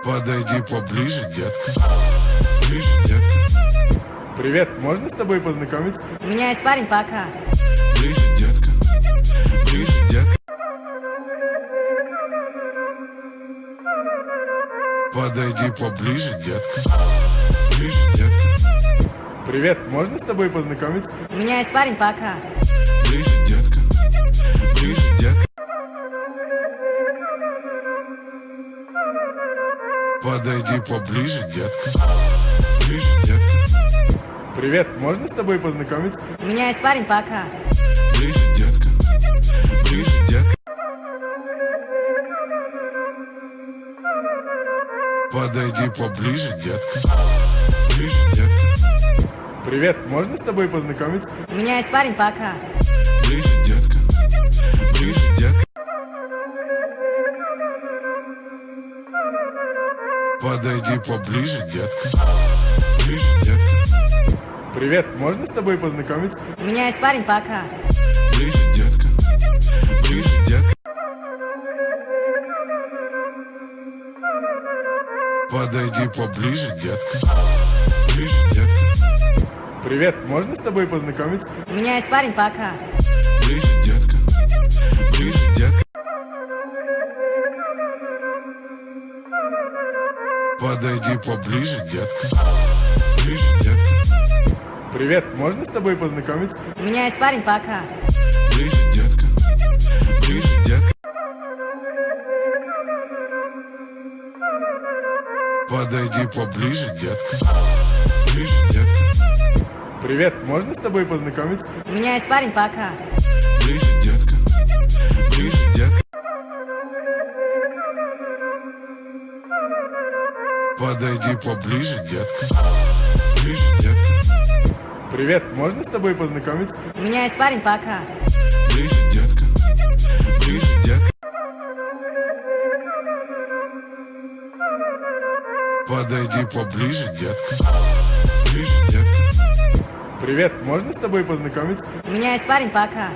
Подойди поближе, детка. Ближе, детка. Привет, можно с тобой познакомиться? У меня есть парень пока. Ближе, детка. Ближе, детка. Подойди поближе, детка. Ближе, детка. Привет, можно с тобой познакомиться? У меня есть парень пока. Ближе, детка. Ближе, детка. Подойди поближе, детка. Ближе, детка. Привет, можно с тобой познакомиться? У меня есть парень пока. Ближе, детка. Ближе, детка. Подойди поближе, детка. Ближе, детка. Привет, можно с тобой познакомиться? У меня есть парень пока. Ближе, детка. Ближе, детка. Подойди поближе, детка. Ближе, детка. Привет, можно с тобой познакомиться? У меня есть парень пока. Ближе, детка. Ближе, детка. Подойди поближе, детка. Ближе, детка. Привет, можно с тобой познакомиться? У меня есть парень пока. Ближе, детка. Ближе, детка. Подойди поближе, детка. Ближе, детка. Привет, можно с тобой познакомиться? У меня есть парень пока. Ближе, детка. Ближе, детка. Подойди поближе, детка. Ближе, детка. Привет, можно с тобой познакомиться? У меня есть парень пока. Ближе, детка. Ближе, детка. Подойди поближе, детка. Ближе, детка. Привет, можно с тобой познакомиться? У меня есть парень пока. Ближе, детка. Ближе, детка. Подойди поближе, детка. Ближе, детка. Привет, можно с тобой познакомиться? У меня есть парень пока.